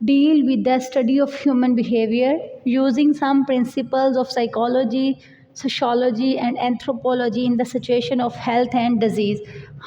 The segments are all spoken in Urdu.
deal with the study of human behavior using some principles of psychology, sociology and anthropology in the situation of health and disease।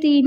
3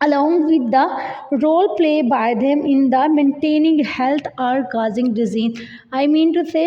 along with the role played by them in the maintaining health or causing disease। I mean to say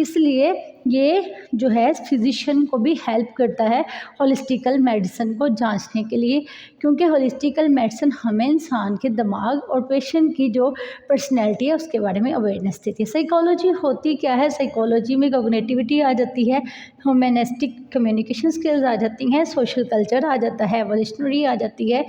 اس لیے یہ جو ہے فزیشین کو بھی ہیلپ کرتا ہے ہولسٹیکل میڈیسن کو جانچنے کے لیے، کیونکہ ہولسٹیکل میڈیسن ہمیں انسان کے دماغ اور پیشنٹ کی جو پرسنالٹی ہے اس کے بارے میں اویئرنیس دیتی ہے۔ سائیکالوجی ہوتی کیا ہے؟ سائیکالوجی میں کوگنیٹیوٹی آ جاتی ہے، ہیومنسٹک کمیونیکیشن اسکلز آ جاتی ہیں، سوشل کلچر آ جاتا ہے، ایوولوشنری آ جاتی ہے،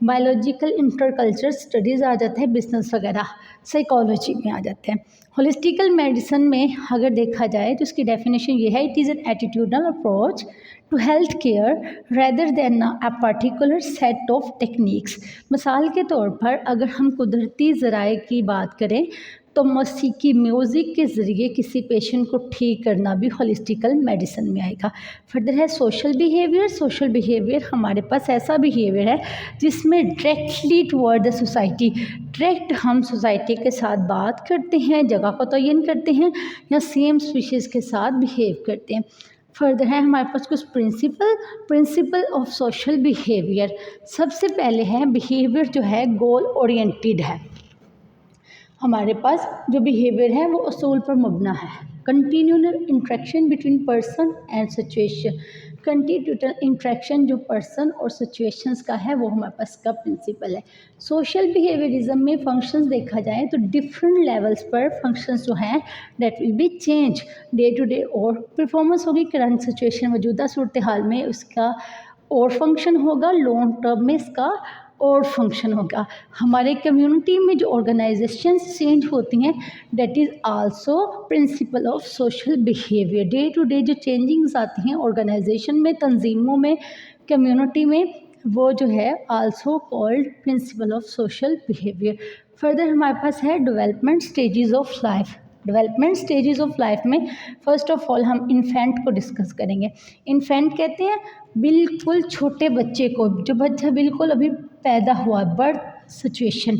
بایولوجیکل انٹر کلچر اسٹڈیز آ جاتے ہیں، بزنس وغیرہ سائیکالوجی میں آ جاتے ہیں۔ ہولسٹیکل میڈیسن میں اگر دیکھا جائے تو اس کی ڈیفینیشن یہ ہے: it is an attitudinal approach to health care rather than a particular set of techniques. مثال کے طور پر اگر ہم قدرتی ذرائع کی بات کریں تو موسیقی میوزک کے ذریعے کسی پیشنٹ کو ٹھیک کرنا بھی ہولسٹیکل میڈیسن میں آئے گا۔ فردر ہے سوشل بیہیویئر۔ سوشل بیہیویئر ہمارے پاس ایسا بیہیویئر ہے جس میں directly toward the society, direct ہم سوسائٹی کے ساتھ بات کرتے ہیں، جگہ کو تعین کرتے ہیں یا سیم اسپیشیز کے ساتھ بیہیو کرتے ہیں۔ فردر ہے ہمارے پاس کچھ پرنسپل آف سوشل بیہیویئر۔ سب سے پہلے ہے بیہیویئر جو ہے گول اورینٹیڈ ہے۔ ہمارے پاس جو بیہیویئر ہے وہ اصول پر مبنا ہے۔ Continual interaction between person and situation. Continual interaction جو پرسن اور سچویشنز کا ہے وہ ہمارے پاس کا پرنسپل ہے۔ سوشل بیہیویئرزم میں فنکشنز دیکھا جائے تو ڈفرینٹ لیولز پر فنکشنز جو ہیں that will be change day to day, اور پرفارمنس ہوگی کرنٹ سچویشن موجودہ صورتحال میں اس کا اور فنکشن ہوگا، لانگ ٹرم میں اس کا اور فنکشن ہوگا۔ ہمارے کمیونٹی میں جو آرگنائزیشنز چینج ہوتی ہیں that is also principle of social behaviour. Day to day جو چینجنگز آتی ہیں آرگنائزیشن میں، تنظیموں میں، کمیونٹی میں، وہ جو ہے also called principal of social behaviour. Further ہمارے پاس ہے development stages of life. Development stages of life میں فرسٹ آف آل ہم انفینٹ کو ڈسکس کریں گے۔ انفینٹ کہتے ہیں بالکل چھوٹے بچے کو، جو بچہ بالکل ابھی پیدا ہوا، برتھ سچویشن،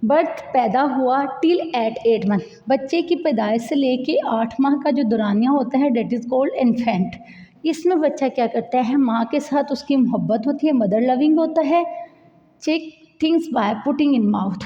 برتھ پیدا ہوا ٹل ایٹ 8 منتھ، بچے کی پیدائش سے لے کے 8 ماہ کا جو دورانیہ ہوتا ہے دیٹ از کولڈ انفینٹ۔ اس میں بچہ کیا کرتا ہے؟ ماں کے ساتھ اس کی محبت ہوتی ہے، مدر لونگ ہوتا ہے۔ Check things by putting in mouth,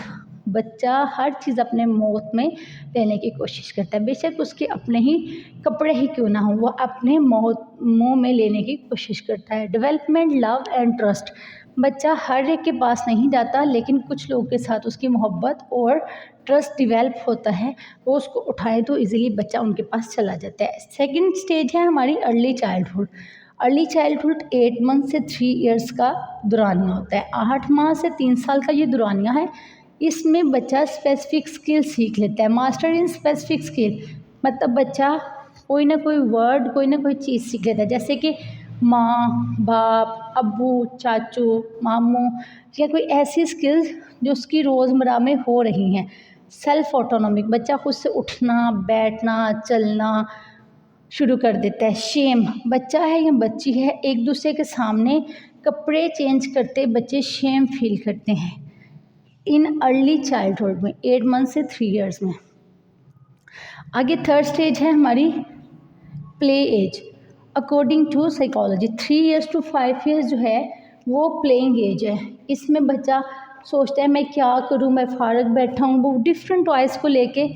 بچہ ہر چیز اپنے منہ میں لینے کی کوشش کرتا ہے، بے شک اس کے اپنے ہی کپڑے ہی کیوں نہ ہوں، وہ اپنے منہ میں لینے کی کوشش کرتا ہے۔ ڈیولپمنٹ لو اینڈ ٹرسٹ، بچہ ہر ایک کے پاس نہیں جاتا لیکن کچھ لوگوں کے ساتھ اس کی محبت اور ٹرسٹ ڈیولپ ہوتا ہے، وہ اس کو اٹھائے تو ایزیلی بچہ ان کے پاس چلا جاتا ہے۔ سیکنڈ اسٹیج ہے ہماری early childhood. Early childhood 8 month سے 3 ایئرس کا دورانیہ ہوتا ہے۔ 8 ماہ سے 3 سال کا یہ دورانیہ ہے۔ اس میں بچہ اسپیسیفک اسکل سیکھ لیتا ہے، ماسٹر ان اسپیسیفک اسکل، مطلب بچہ کوئی نہ کوئی ورڈ، کوئی نہ کوئی چیز سیکھ لیتا ہے، جیسے کہ ماں، باپ، ابو، چاچو، ماموں، یا کوئی ایسی اسکلز جو اس کی روزمرہ میں ہو رہی ہیں۔ سیلف آٹونومک، بچہ خود سے اٹھنا، بیٹھنا، چلنا شروع کر دیتا ہے۔ شیم، بچہ ہے یا بچی ہے ایک دوسرے کے سامنے کپڑے چینج کرتے بچے شیم فیل کرتے ہیں ان ارلی چائلڈہڈ میں، 8 منتھ سے 3 ایئرس میں۔ آگے تھرڈ اسٹیج ہے ہماری play age. According to psychology 3 years to 5 years جو ہے وہ پلینگ ایج ہے۔ اس میں بچہ سوچتا ہے میں کیا کروں، میں فارغ بیٹھا ہوں، وہ ڈفرینٹ ٹوائز کو لے کے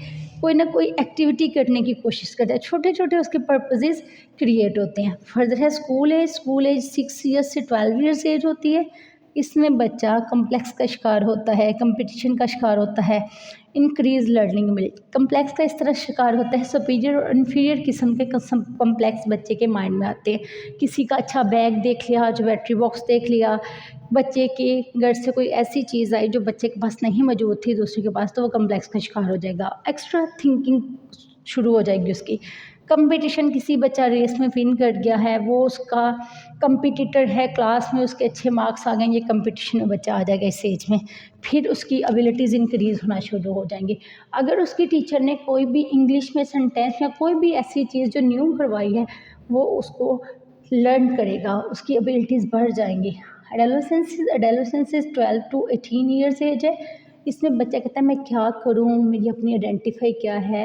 کوئی نہ کوئی ایکٹیویٹی کرنے کی کوشش کرتا ہے، چھوٹے چھوٹے اس کے پرپزز کریٹ ہوتے ہیں۔ فردر ہے school age. School age 6 years سے 12 ایئرس ایج ہوتی ہے۔ اس میں بچہ کمپلیکس کا شکار ہوتا ہے، کمپٹیشن کا شکار ہوتا ہے، انکریز لرننگ میں۔ کمپلیکس کا اس طرح شکار ہوتا ہے، سپیریئر اور انفیریئر قسم کے کمپلیکس بچے کے مائنڈ میں آتے ہیں۔ کسی کا اچھا بیگ دیکھ لیا، جیومیٹری باکس دیکھ لیا، بچے کے گھر سے کوئی ایسی چیز آئی جو بچے کے پاس نہیں موجود تھی دوسرے کے پاس، تو وہ کمپلیکس کا شکار ہو جائے گا، ایکسٹرا تھنکنگ شروع ہو جائے گی اس کی۔ کمپٹیشن، کسی بچہ ریس میں ون کر گیا ہے، وہ اس کا کمپٹیٹر ہے، کلاس میں اس کے اچھے مارکس آ گئے، یہ کمپٹیشن میں بچہ آ جائے گا اس ایج میں، پھر اس کی ابیلٹیز انکریز ہونا شروع ہو جائیں گی۔ اگر اس کی ٹیچر نے کوئی بھی انگلش میں سینٹینس یا کوئی بھی ایسی چیز جو نیو کروائی ہے وہ اس کو لرن کرے گا، اس کی ابیلٹیز بڑھ جائیں گی۔ ایڈولسنس 12 to 18 ایئرس ایج ہے۔ اس میں بچہ کہتا ہے میں کیا کروں، میری اپنی آئیڈینٹیفائی کیا ہے،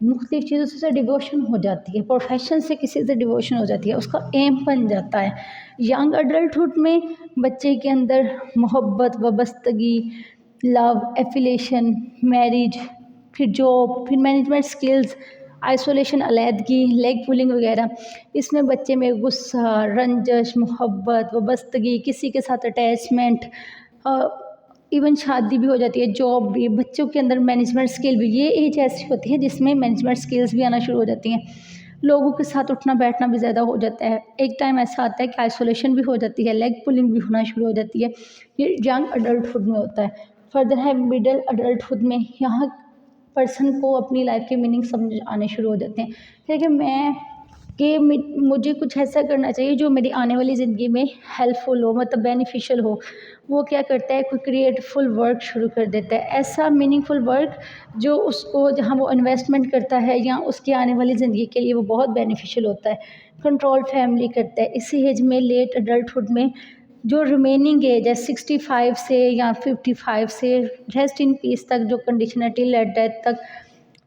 مختلف چیزوں سے ڈیووشن ہو جاتی ہے، پروفیشن سے کسی سے ڈیووشن ہو جاتی ہے، اس کا ایم بن جاتا ہے۔ ینگ اڈلٹہڈ میں بچے کے اندر محبت، وابستگی، لو، ایفیلیشن، میرج، پھر جاب، پھر مینجمنٹ اسکلز، آئسولیشن علیحدگی، لیگ پولنگ وغیرہ، اس میں بچے میں غصہ، رنجش، محبت، وابستگی، کسی کے ساتھ اٹیچمنٹ، ایون شادی بھی ہو جاتی ہے، جاب بھی، بچوں کے اندر مینجمنٹ اسکل بھی، یہ ایج ایسی ہوتی ہے جس میں مینجمنٹ اسکلز بھی آنا شروع ہو جاتی ہیں، لوگوں کے ساتھ اٹھنا بیٹھنا بھی زیادہ ہو جاتا ہے، ایک ٹائم ایسا آتا ہے کہ آئسولیشن بھی ہو جاتی ہے، لیگ پولنگ بھی ہونا شروع ہو جاتی ہے، یہ ینگ اڈلٹہڈ میں ہوتا ہے۔ فردر ہے مڈل اڈلٹہڈ میں، یہاں پرسن کو اپنی لائف کے میننگ سمجھ آنے شروع ہو جاتے ہیں کہ مجھے کچھ ایسا کرنا چاہیے جو میری آنے والی زندگی میں ہیلپ فل ہو، مطلب بینیفیشیل ہو۔ وہ کیا کرتا ہے، کوئی کریٹفل ورک شروع کر دیتا ہے، ایسا میننگ فل ورک جو اس کو جہاں وہ انویسٹمنٹ کرتا ہے یا اس کی آنے والی زندگی کے لیے وہ بہت بینیفیشیل ہوتا ہے۔ کنٹرول فیملی کرتا ہے، اسی ایج میں لیٹ اڈلٹہڈ میں جو ریمیننگ ایج ہے 65 سے یا 55 سے ریسٹ ان پیس تک، جو کنڈیشن ہے ٹل ایٹ ڈیتھ تک،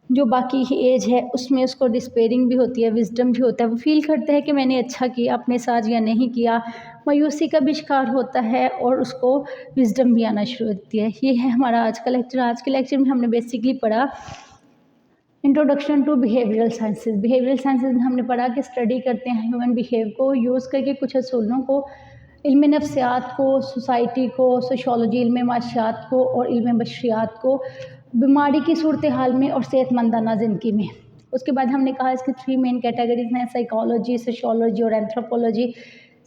جو باقی ایج ہے اس میں اس کو ڈسپیئرنگ بھی ہوتی ہے، وزڈم بھی ہوتا ہے، وہ فیل کرتا ہے کہ میں نے اچھا کیا اپنے ساتھ یا نہیں کیا، مایوسی کا بھی شکار ہوتا ہے اور اس کو وزڈم بھی آنا شروع ہوتی ہے۔ یہ ہے ہمارا آج کا لیکچر۔ آج کے لیکچر میں ہم نے بیسکلی پڑھا introduction to behavioural sciences. Behavioural sciences میں ہم نے پڑھا کہ اسٹڈی کرتے ہیں ہیومن بیہیو کو یوز کر کے کچھ اصولوں کو، علم نفسیات کو، سوسائٹی کو، سوشولوجی علم معاشیات کو اور علم بشریات کو بیماری کی صورتحال میں اور صحت مندانہ زندگی میں۔ اس کے بعد ہم نے کہا اس کی 3 مین کیٹیگریز ہیں، سائیکالوجی، سوشیولوجی اور اینتھروپولوجی۔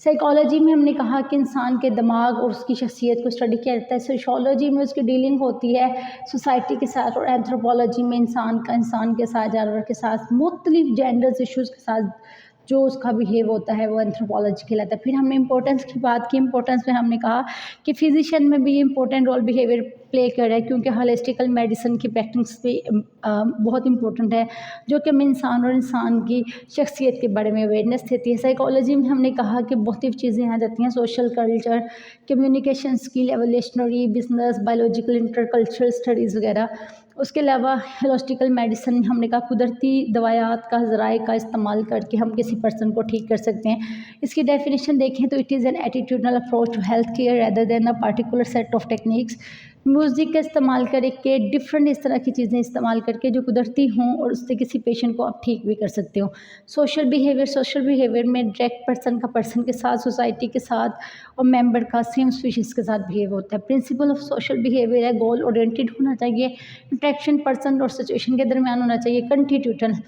سائیکالوجی میں ہم نے کہا کہ انسان کے دماغ اور اس کی شخصیت کو اسٹڈی کیا جاتا ہے، سوشیولوجی میں اس کی ڈیلنگ ہوتی ہے سوسائٹی کے ساتھ، اور اینتھروپولوجی میں انسان کے ساتھ، جانور کے ساتھ، مختلف جینڈرز ایشوز کے ساتھ جو اس کا بیہیو ہوتا ہے وہ اینتھروپولوجی کہلاتا ہے۔ پھر ہم نے امپورٹنس کی بات کی، امپورٹنس میں ہم نے کہا کہ فزیشین میں بھی یہ امپورٹنٹ رول بیہیویئر پلے کر رہا ہے، کیونکہ ہالسٹیکل میڈیسن کی پریکٹس بھی بہت امپورٹنٹ ہے، جو کہ ہمیں انسان اور انسان کی شخصیت کے بارے میں اویئرنیس دیتی ہے۔ سائیکالوجی میں ہم نے کہا کہ مختلف چیزیں آ جاتی ہیں، social culture, communication skill, evolutionary, business, biological, inter cultural studies وغیرہ۔ اس کے علاوہ ہالسٹیکل میڈیسن میں ہم نے کہا قدرتی دوائیات کا، ذرائع کا استعمال کر کے ہم کسی پرسن کو ٹھیک کر سکتے ہیں۔ اس کی ڈیفینیشن دیکھیں تو it is an attitudinal approach to health care rather than a particular set of techniques. Music کا استعمال کر کے، ڈفرینٹ اس طرح کی چیزیں استعمال کر کے جو قدرتی ہوں اور اس سے کسی پیشنٹ کو آپ ٹھیک بھی کر سکتے ہو۔ سوشل بیہیویئر میں ڈائریکٹ پرسن کا پرسن کے ساتھ، سوسائٹی کے ساتھ اور ممبر کا سیم اسپیشیز کے ساتھ بیہیو ہوتا ہے۔ پرنسپل آف سوشل بیہیویئر ہے گول اورینٹیڈ ہونا چاہیے، انٹریکشن پرسن اور سچویشن کے درمیان ہونا چاہیے، کنٹینیوٹن۔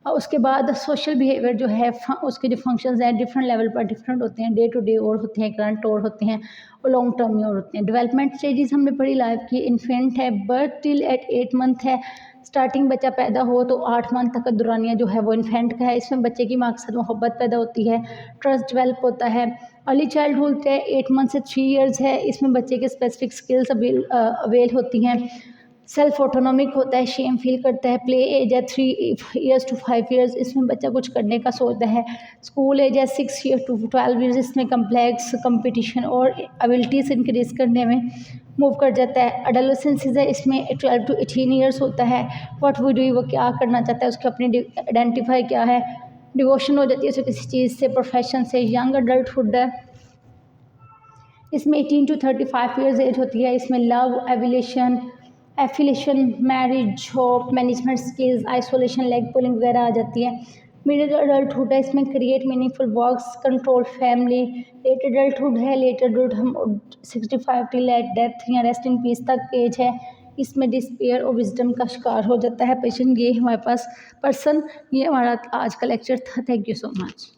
اور اس کے بعد سوشل بیہیویئر جو ہے اس کے جو فنکشنز ہیں ڈفرینٹ لیول پر ڈفرینٹ ہوتے ہیں، ڈے ٹو ڈے اور ہوتے ہیں، کرنٹ اور ہوتے ہیں، اور لانگ ٹرم میں اور ہوتے ہیں۔ ڈیولپمنٹ اسٹیجز ہم نے پڑھی لائف کی، انفینٹ ہے، برتھ ٹل ایٹ 8 منتھ ہے، اسٹارٹنگ بچہ پیدا ہو تو 8 منتھ تک کا دورانیہ جو ہے وہ انفینٹ کا ہے، اس میں بچے کی ماں کے ساتھ محبت پیدا ہوتی ہے، ٹرسٹ ڈیولپ ہوتا ہے۔ ارلی چائلڈہڈ ہے 8 منتھ سے 3 ایئرز ہے، اس میں بچے کے اسپیسیفک اسکلس اویل ہوتی ہیں، سیلف آٹونومک ہوتا ہے، شیم فیل کرتا ہے۔ پلے ایج ہے 3 ایئرز ٹو 5 ایئرز، اس میں بچہ کچھ کرنے کا سوچتا ہے۔ اسکول ایج ہے 6 ایئر ٹو 12 ایئرز، اس میں کمپلیکس کمپٹیشن اور ایبلٹیز انکریز کرنے میں موو کر جاتا ہے۔ ایڈولسنس ہے، اس میں 12 ٹو 18 ایئرس ہوتا ہے۔ واٹ وی ڈو، وہ کیا کرنا چاہتا ہے، اس کی اپنی آئیڈینٹیفائی کیا ہے، ڈیووشن ہو جاتی ہے اسے کسی چیز سے، پروفیشن سے۔ ینگ اڈلٹہڈ ہے، اس میں 18 ٹو 35 ایئرز ایج ہوتی ہے، اس میں love, affiliation, marriage, job, management skills, isolation, leg pulling وغیرہ آ جاتی ہے۔ مڈل اڈلٹہڈ ہے، اس میں create meaningful works, control family. Late adulthood ہے، لیٹ اڈلٹ ہم 65 ٹل ایٹ ڈیتھ یا ریسٹ ان پیس تک ایج ہے، اس میں ڈسپیئر اور وزڈم کا شکار ہو جاتا ہے پیشنٹ۔ یہ ہمارے پاس پرسن، یہ ہمارا آج کا لیکچر تھا۔ Thank you so much.